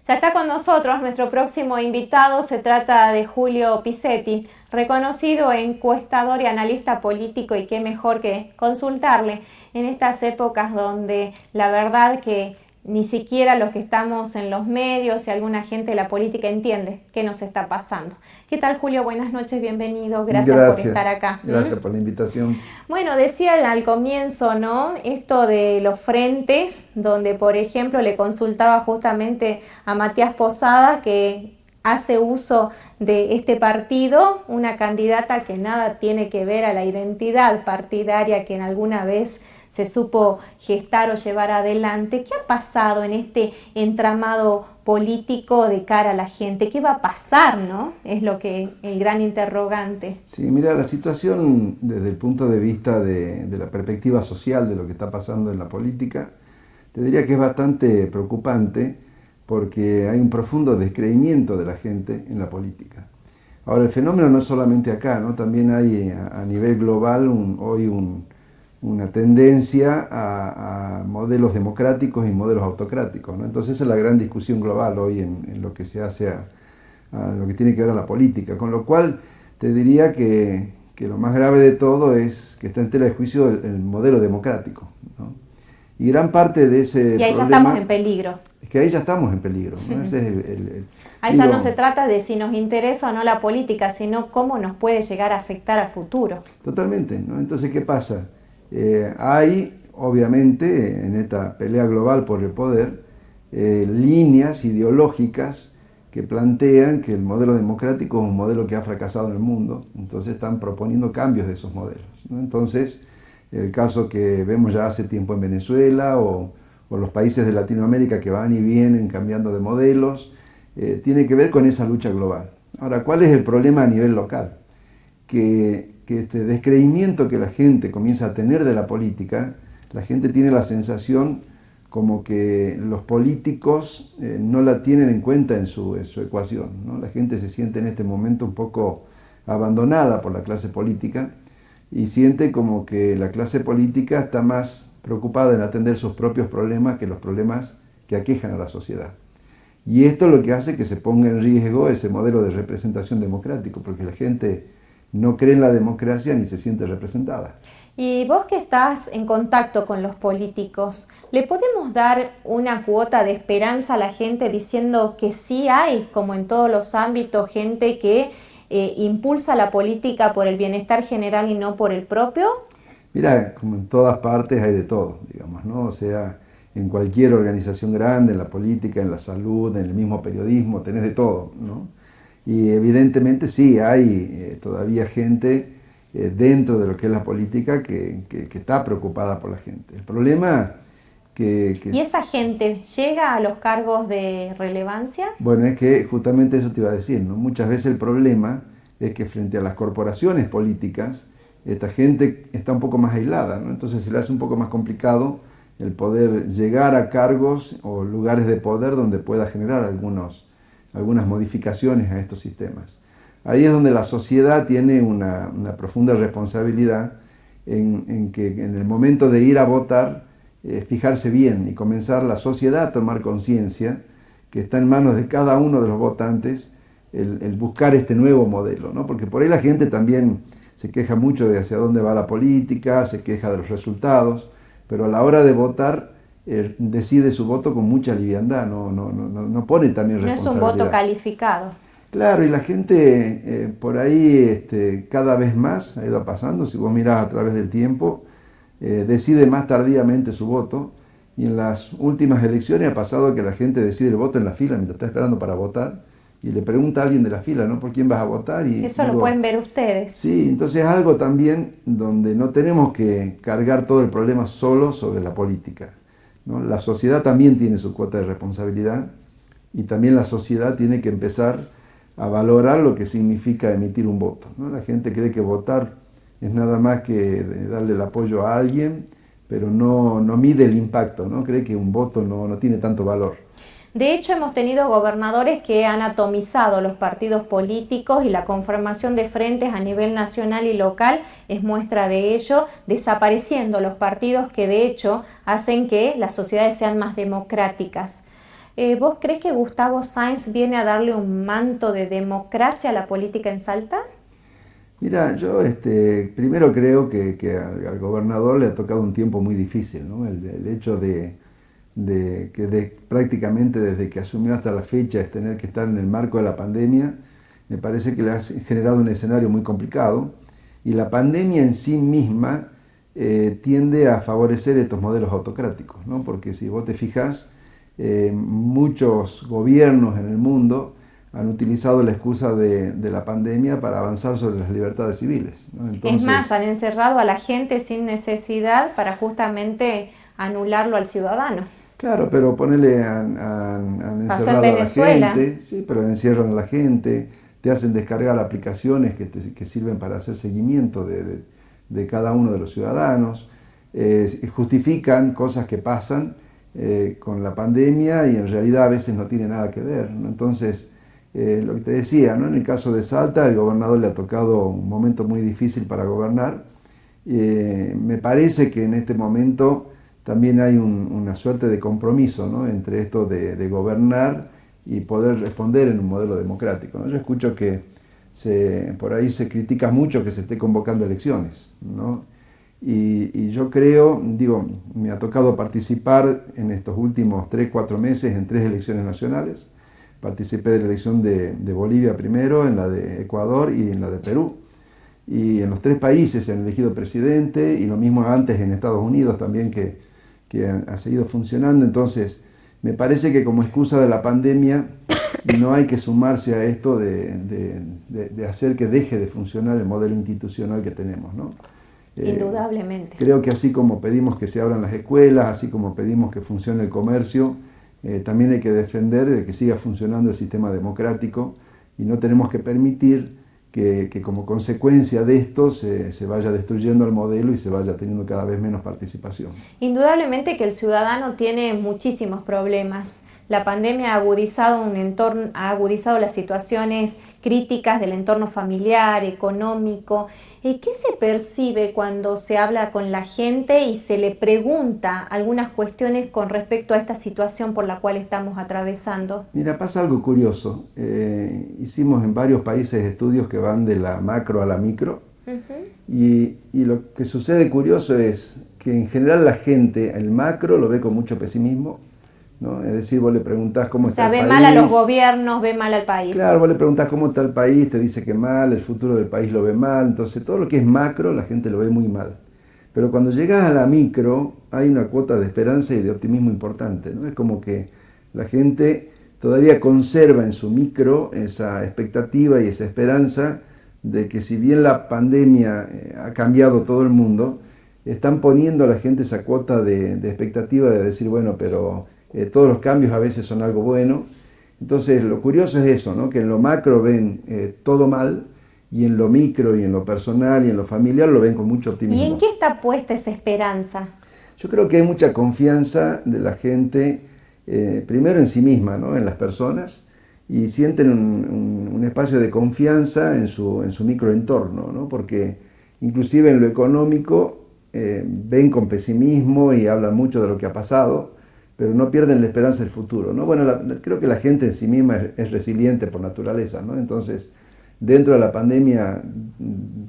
Ya está con nosotros nuestro próximo invitado, se trata de Julio Pizzetti, reconocido encuestador y analista político, y qué mejor que consultarle en estas épocas donde la verdad que ni siquiera los que estamos en los medios y alguna gente de la política entiende qué nos está pasando. ¿Qué tal, Julio? Buenas noches, bienvenido, gracias por estar acá. Gracias por la invitación. Bueno, decía al comienzo, ¿no? Esto de los frentes, donde por ejemplo le consultaba justamente a Matías Posadas, que hace uso de este partido, una candidata que nada tiene que ver a la identidad partidaria que en alguna vez se supo gestar o llevar adelante. ¿Qué ha pasado en este entramado político de cara a la gente? ¿Qué va a pasar, no? Es lo que el gran interrogante. Sí, mira, la situación desde el punto de vista de la perspectiva social de lo que está pasando en la política, te diría que es bastante preocupante porque hay un profundo descreimiento de la gente en la política. Ahora, el fenómeno no es solamente acá, ¿no? También hay a nivel global hoy una tendencia a modelos democráticos y modelos autocráticos, ¿no? Entonces esa es la gran discusión global hoy en lo que se hace a lo que tiene que ver a la política, con lo cual te diría que lo más grave de todo es que está en tela de juicio el modelo democrático, ¿no? Y gran parte de ese problema... Y ahí problema, ya estamos en peligro. Es que ahí ya estamos en peligro, ¿no? Ese es ahí ya no se trata de si nos interesa o no la política, sino cómo nos puede llegar a afectar al futuro. Totalmente, ¿no? Entonces, ¿qué pasa? Hay, obviamente, en esta pelea global por el poder, líneas ideológicas que plantean que el modelo democrático es un modelo que ha fracasado en el mundo, entonces están proponiendo cambios de esos modelos, ¿no? Entonces, el caso que vemos ya hace tiempo en Venezuela o los países de Latinoamérica que van y vienen cambiando de modelos, tiene que ver con esa lucha global. Ahora, ¿cuál es el problema a nivel local? Que este descreimiento que la gente comienza a tener de la política, la gente tiene la sensación como que los políticos no la tienen en cuenta en su ecuación, ¿no? La gente se siente en este momento un poco abandonada por la clase política y siente como que la clase política está más preocupada en atender sus propios problemas que los problemas que aquejan a la sociedad. Y esto es lo que hace que se ponga en riesgo ese modelo de representación democrático, porque la gente no cree en la democracia ni se siente representada. Y vos que estás en contacto con los políticos, ¿le podemos dar una cuota de esperanza a la gente diciendo que sí hay, como en todos los ámbitos, gente que impulsa la política por el bienestar general y no por el propio? Mira, como en todas partes hay de todo, digamos, ¿no? O sea, en cualquier organización grande, en la política, en la salud, en el mismo periodismo, tenés de todo, ¿no? Y evidentemente sí, hay todavía gente dentro de lo que es la política que está preocupada por la gente. El problema ¿Y esa gente llega a los cargos de relevancia? Bueno, es que justamente eso te iba a decir, ¿no? Muchas veces el problema es que frente a las corporaciones políticas, esta gente está un poco más aislada, ¿no? Entonces se le hace un poco más complicado el poder llegar a cargos o lugares de poder donde pueda generar algunas modificaciones a estos sistemas. Ahí es donde la sociedad tiene una profunda responsabilidad en que en el momento de ir a votar, fijarse bien y comenzar la sociedad a tomar conciencia que está en manos de cada uno de los votantes el buscar este nuevo modelo, ¿no? Porque por ahí la gente también se queja mucho de hacia dónde va la política, se queja de los resultados, pero a la hora de votar decide su voto con mucha liviandad, no pone también responsabilidad. No es un voto calificado. Claro, y la gente por ahí cada vez más ha ido pasando, si vos mirás a través del tiempo, decide más tardíamente su voto, y en las últimas elecciones ha pasado que la gente decide el voto en la fila mientras está esperando para votar, y le pregunta a alguien de la fila, ¿no? ¿Por quién vas a votar? Y eso lo pueden ver ustedes. Sí, entonces es algo también donde no tenemos que cargar todo el problema solo sobre la política, ¿no? La sociedad también tiene su cuota de responsabilidad, y también la sociedad tiene que empezar a valorar lo que significa emitir un voto, ¿no? La gente cree que votar es nada más que darle el apoyo a alguien, pero no mide el impacto, ¿no? Cree que un voto no tiene tanto valor. De hecho, hemos tenido gobernadores que han atomizado los partidos políticos, y la conformación de frentes a nivel nacional y local es muestra de ello, desapareciendo los partidos que de hecho hacen que las sociedades sean más democráticas. ¿Vos crees que Gustavo Sáenz viene a darle un manto de democracia a la política en Salta? Mira, yo primero creo que al gobernador le ha tocado un tiempo muy difícil, ¿no? El hecho de que prácticamente desde que asumió hasta la fecha es tener que estar en el marco de la pandemia, me parece que le ha generado un escenario muy complicado, y la pandemia en sí misma tiende a favorecer estos modelos autocráticos, ¿no? Porque si vos te fijas, muchos gobiernos en el mundo han utilizado la excusa de la pandemia para avanzar sobre las libertades civiles, ¿no? Entonces, Es más, han encerrado a la gente sin necesidad para justamente anularlo al ciudadano. claro, pero ponele, han Pasó en encerrado a la Venezuela. gente, sí, pero encierran a la gente, te hacen descargar aplicaciones que sirven para hacer seguimiento de cada uno de los ciudadanos, justifican cosas que pasan con la pandemia y en realidad a veces no tiene nada que ver, ¿no? Entonces, lo que te decía, ¿no? En el caso de Salta, el gobernador le ha tocado un momento muy difícil para gobernar. Me parece que en este momento también hay una suerte de compromiso, ¿no? Entre esto de gobernar y poder responder en un modelo democrático, ¿no? Yo escucho que por ahí se critica mucho que se esté convocando elecciones, ¿no? Y yo creo, digo, me ha tocado participar en estos últimos 3-4 meses en 3 elecciones nacionales. Participé de la elección de Bolivia primero, en la de Ecuador y en la de Perú. Y en los 3 países se han elegido presidente, y lo mismo antes en Estados Unidos también, que ha seguido funcionando. Entonces, me parece que como excusa de la pandemia no hay que sumarse a esto de hacer que deje de funcionar el modelo institucional que tenemos, ¿no? Indudablemente. Creo que así como pedimos que se abran las escuelas, así como pedimos que funcione el comercio, también hay que defender de que siga funcionando el sistema democrático, y no tenemos que permitir que como consecuencia de esto se vaya destruyendo el modelo y se vaya teniendo cada vez menos participación. Indudablemente que el ciudadano tiene muchísimos problemas. La pandemia ha agudizado las situaciones críticas del entorno familiar, económico. ¿Qué se percibe cuando se habla con la gente y se le pregunta algunas cuestiones con respecto a esta situación por la cual estamos atravesando? Mira, pasa algo curioso. Hicimos en varios países estudios que van de la macro a la micro, y lo que sucede curioso es que en general la gente, el macro, lo ve con mucho pesimismo, ¿no? Es decir, vos le preguntás cómo está el país. O sea, ve mal a los gobiernos, ve mal al país. Claro, vos le preguntás cómo está el país, te dice que mal, el futuro del país lo ve mal. Entonces todo lo que es macro la gente lo ve muy mal. Pero cuando llegas a la micro hay una cuota de esperanza y de optimismo importante, ¿no? Es como que la gente todavía conserva en su micro esa expectativa y esa esperanza de que, si bien la pandemia ha cambiado todo el mundo, están poniendo a la gente esa cuota de expectativa de decir, bueno, pero todos los cambios a veces son algo bueno. Entonces lo curioso es eso, ¿no? Que en lo macro ven todo mal, y en lo micro y en lo personal y en lo familiar lo ven con mucho optimismo. ¿Y en qué está puesta esa esperanza? Yo creo que hay mucha confianza de la gente, primero en sí misma, ¿no? En las personas, y sienten un espacio de confianza en su microentorno, ¿no? Porque inclusive en lo económico ven con pesimismo y hablan mucho de lo que ha pasado, pero no pierden la esperanza del futuro, ¿no? Bueno, creo que la gente en sí misma es resiliente por naturaleza, ¿no? Entonces, dentro de la pandemia,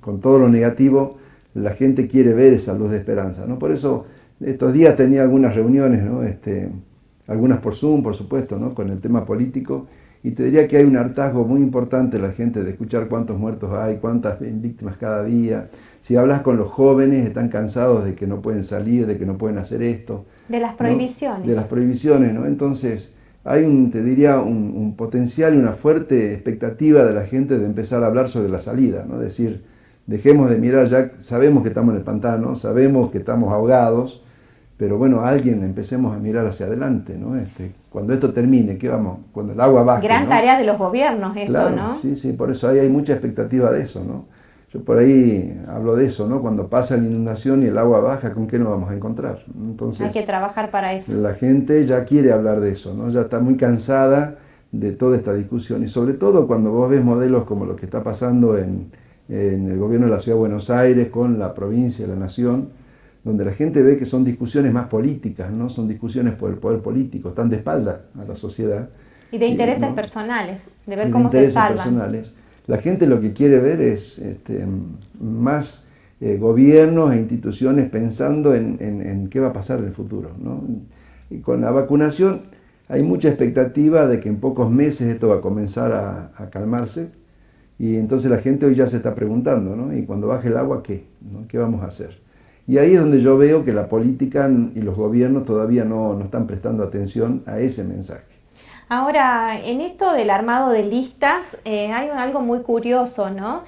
con todo lo negativo, la gente quiere ver esa luz de esperanza, ¿no? Por eso, estos días tenía algunas reuniones, ¿no? Algunas por Zoom, por supuesto, ¿no? Con el tema político, y te diría que hay un hartazgo muy importante en la gente de escuchar cuántos muertos hay, cuántas víctimas cada día. Si hablas con los jóvenes, están cansados de que no pueden salir, de que no pueden hacer esto. De las prohibiciones. ¿No? De las prohibiciones, ¿no? Entonces, hay te diría, un potencial y una fuerte expectativa de la gente de empezar a hablar sobre la salida, ¿no? Es decir, dejemos de mirar, ya sabemos que estamos en el pantano, sabemos que estamos ahogados, pero bueno, empecemos a mirar hacia adelante, ¿no? Cuando esto termine, ¿qué vamos? Cuando el agua baje, Gran ¿no? tarea de los gobiernos esto, Claro, ¿no? Sí, por eso hay mucha expectativa de eso, ¿no? Yo por ahí hablo de eso, ¿no? Cuando pasa la inundación y el agua baja, ¿con qué nos vamos a encontrar? Entonces, hay que trabajar para eso. la gente ya quiere hablar de eso, ¿no? Ya está muy cansada de toda esta discusión, y sobre todo cuando vos ves modelos como lo que está pasando en el gobierno de la Ciudad de Buenos Aires con la provincia, la nación, donde la gente ve que son discusiones más políticas, ¿no? Son discusiones por el poder político, están de espalda a la sociedad. Y de intereses ¿no? personales, de ver Y de cómo se intereses salvan. personales. La gente lo que quiere ver es más gobiernos e instituciones pensando en qué va a pasar en el futuro, ¿no? Y con la vacunación hay mucha expectativa de que en pocos meses esto va a comenzar a calmarse, y entonces la gente hoy ya se está preguntando, ¿no? Y cuando baje el agua, ¿qué? ¿No? ¿Qué vamos a hacer? Y ahí es donde yo veo que la política y los gobiernos todavía no están prestando atención a ese mensaje. Ahora, en esto del armado de listas, hay algo muy curioso, ¿no?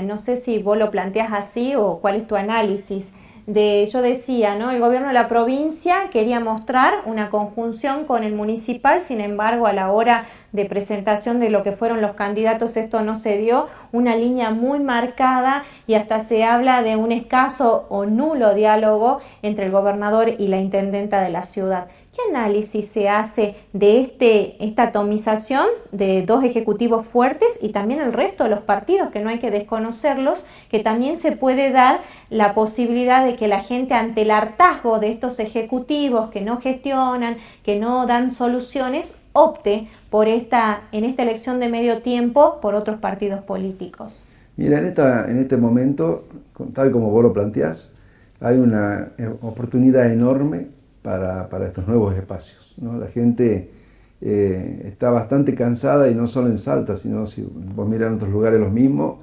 No sé si vos lo planteas así o cuál es tu análisis. Yo decía, ¿no? El gobierno de la provincia quería mostrar una conjunción con el municipal, sin embargo, a la hora de presentación de lo que fueron los candidatos, esto no se dio, una línea muy marcada, y hasta se habla de un escaso o nulo diálogo entre el gobernador y la intendenta de la ciudad. ¿Qué análisis se hace de esta atomización de dos ejecutivos fuertes y también el resto de los partidos, que no hay que desconocerlos, que también se puede dar la posibilidad de que la gente, ante el hartazgo de estos ejecutivos que no gestionan, que no dan soluciones, opte por en esta elección de medio tiempo por otros partidos políticos? Mira, en este momento, tal como vos lo planteás, hay una oportunidad enorme para estos nuevos espacios, ¿no? La gente está bastante cansada, y no solo en Salta, sino si vos mirás en otros lugares los mismos,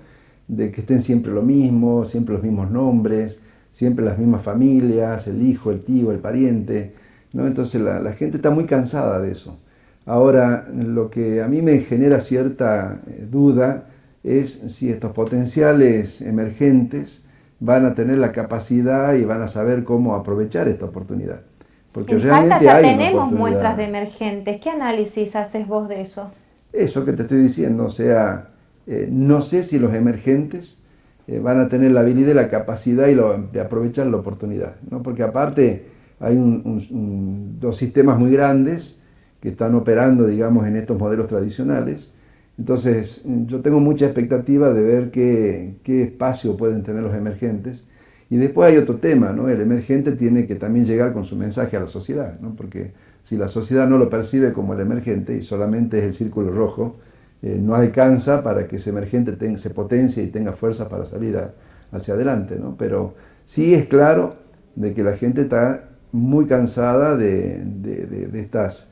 de que estén siempre lo mismo, siempre los mismos nombres, siempre las mismas familias, el hijo, el tío, el pariente, ¿no? Entonces la gente está muy cansada de eso. Ahora, lo que a mí me genera cierta duda es si estos potenciales emergentes van a tener la capacidad y van a saber cómo aprovechar esta oportunidad. Porque en Salta ya tenemos muestras de emergentes. ¿Qué análisis haces vos de eso? Eso que te estoy diciendo, o sea, no sé si los emergentes van a tener la habilidad y la capacidad de aprovechar la oportunidad, ¿no? Porque aparte hay dos sistemas muy grandes que están operando, digamos, en estos modelos tradicionales. Entonces, yo tengo mucha expectativa de ver qué espacio pueden tener los emergentes. Y después hay otro tema, ¿no? El emergente tiene que también llegar con su mensaje a la sociedad, ¿no? Porque si la sociedad no lo percibe como el emergente y solamente es el círculo rojo, no alcanza para que ese emergente se potencie y tenga fuerza para salir hacia adelante, ¿no? Pero sí es claro de que la gente está muy cansada de estas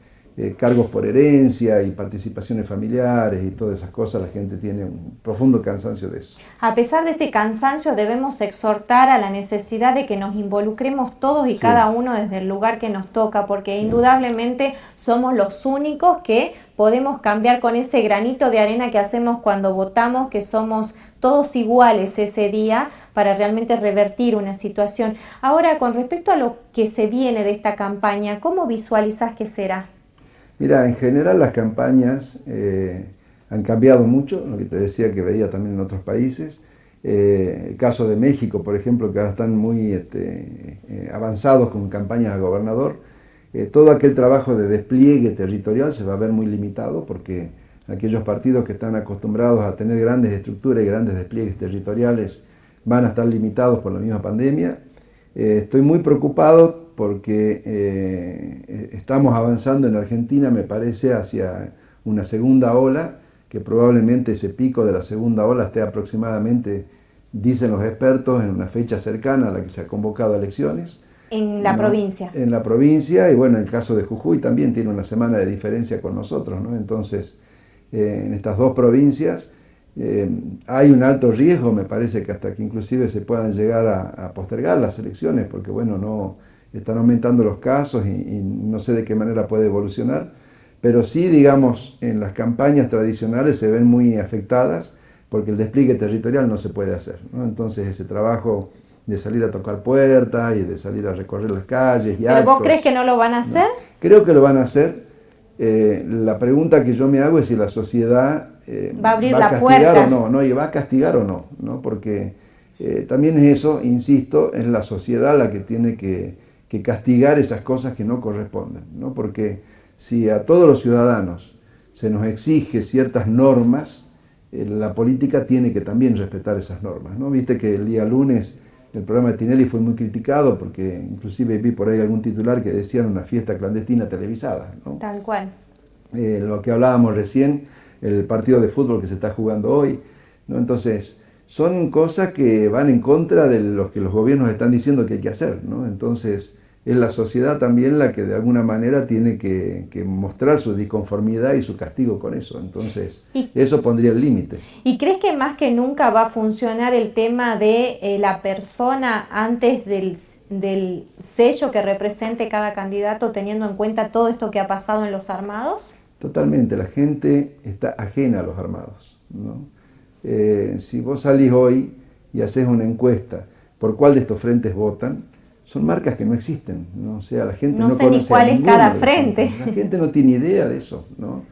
cargos por herencia y participaciones familiares y todas esas cosas. La gente tiene un profundo cansancio de eso. A pesar de este cansancio, debemos exhortar a la necesidad de que nos involucremos todos y cada uno desde el lugar que nos toca, porque indudablemente somos los únicos que podemos cambiar con ese granito de arena que hacemos cuando votamos, que somos todos iguales ese día, para realmente revertir una situación. Ahora, con respecto a lo que se viene de esta campaña, ¿cómo visualizás que será? Mira, en general las campañas han cambiado mucho, lo que te decía que veía también en otros países. El caso de México, por ejemplo, que ahora están muy avanzados con campañas a gobernador. Todo aquel trabajo de despliegue territorial se va a ver muy limitado, porque aquellos partidos que están acostumbrados a tener grandes estructuras y grandes despliegues territoriales van a estar limitados por la misma pandemia. Estoy muy preocupado porque estamos avanzando en Argentina, me parece, hacia una segunda ola, que probablemente ese pico de la segunda ola esté aproximadamente, dicen los expertos, en una fecha cercana a la que se ha convocado a elecciones. En la provincia. En la provincia, y bueno, en el caso de Jujuy también tiene una semana de diferencia con nosotros, ¿no? Entonces, en estas dos provincias hay un alto riesgo, me parece, que hasta que inclusive se puedan llegar a postergar las elecciones, porque bueno, no están aumentando los casos y no sé de qué manera puede evolucionar, pero sí, digamos, en las campañas tradicionales se ven muy afectadas porque el despliegue territorial no se puede hacer, ¿no? Entonces ese trabajo de salir a tocar puertas y de salir a recorrer las calles y ¿Pero vos crees que no lo van a hacer? No. Creo que lo van a hacer. La pregunta que yo me hago es si la sociedad va a abrir va a la castigar puerta o no, y va a castigar o no, ¿no? Porque también es eso, insisto, es la sociedad la que tiene que castigar esas cosas que no corresponden, ¿no? Porque si a todos los ciudadanos se nos exige ciertas normas, la política tiene que también respetar esas normas, ¿no? Viste que el día lunes El programa de Tinelli fue muy criticado porque inclusive vi por ahí algún titular que decían una fiesta clandestina televisada, ¿no? Tal cual. Lo que hablábamos recién, el partido de fútbol que se está jugando hoy, ¿no? Entonces, son cosas que van en contra de lo que los gobiernos están diciendo que hay que hacer, ¿no? Entonces, es la sociedad también la que de alguna manera tiene que mostrar su disconformidad y su castigo con eso. Entonces, eso pondría el límite. ¿Y crees que más que nunca va a funcionar el tema de la persona antes del sello que represente cada candidato, teniendo en cuenta todo esto que ha pasado en los armados? Totalmente, la gente está ajena a los armados, ¿no? Si vos salís hoy y haces una encuesta por cuál de estos frentes votan, son marcas que no existen, ¿no? O sea, la gente no sé ni cuál es cada frente. La gente no tiene idea de eso, ¿no?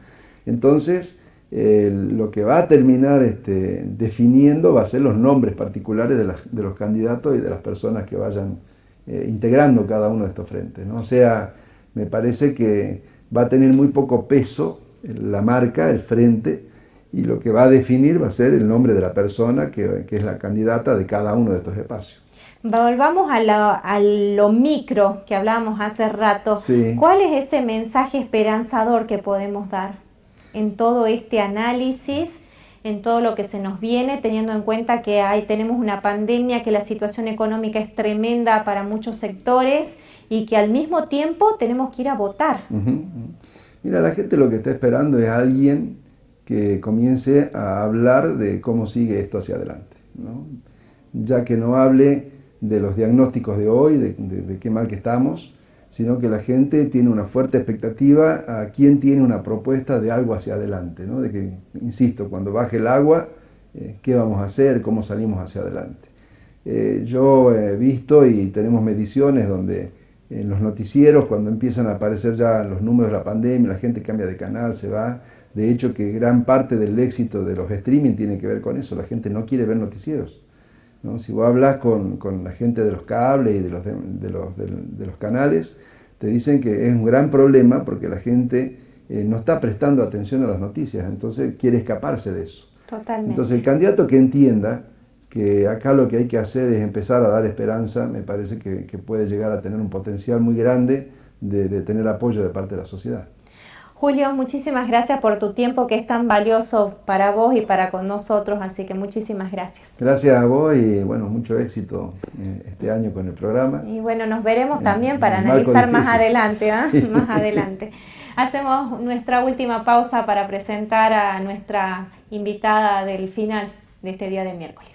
Entonces, lo que va a terminar definiendo va a ser los nombres particulares de los candidatos y de las personas que vayan integrando cada uno de estos frentes, ¿no? O sea, me parece que va a tener muy poco peso la marca, el frente, y lo que va a definir va a ser el nombre de la persona que es la candidata de cada uno de estos espacios. Volvamos a lo micro que hablábamos hace rato. Sí. ¿Cuál es ese mensaje esperanzador que podemos dar en todo este análisis, en todo lo que se nos viene, teniendo en cuenta que tenemos una pandemia, que la situación económica es tremenda para muchos sectores y que al mismo tiempo tenemos que ir a votar? Mira, la gente lo que está esperando es alguien que comience a hablar de cómo sigue esto hacia adelante, ¿no? Ya que no hable de los diagnósticos de hoy, de qué mal que estamos, sino que la gente tiene una fuerte expectativa a quién tiene una propuesta de algo hacia adelante, ¿no? De que, insisto, cuando baje el agua, ¿qué vamos a hacer? ¿Cómo salimos hacia adelante? Yo he visto y tenemos mediciones donde en los noticieros, cuando empiezan a aparecer ya los números de la pandemia, la gente cambia de canal, se va. De hecho, que gran parte del éxito de los streaming tiene que ver con eso. La gente no quiere ver noticieros, ¿no? Si vos hablas con la gente de los cables y de los canales, te dicen que es un gran problema porque la gente no está prestando atención a las noticias, entonces quiere escaparse de eso. Totalmente. Entonces el candidato que entienda que acá lo que hay que hacer es empezar a dar esperanza, me parece que puede llegar a tener un potencial muy grande de tener apoyo de parte de la sociedad. Julio, muchísimas gracias por tu tiempo que es tan valioso para vos y para con nosotros, así que muchísimas gracias. Gracias a vos y bueno, mucho éxito este año con el programa. Y bueno, nos veremos también para analizar más adelante, Sí. Más adelante. Hacemos nuestra última pausa para presentar a nuestra invitada del final de este día de miércoles.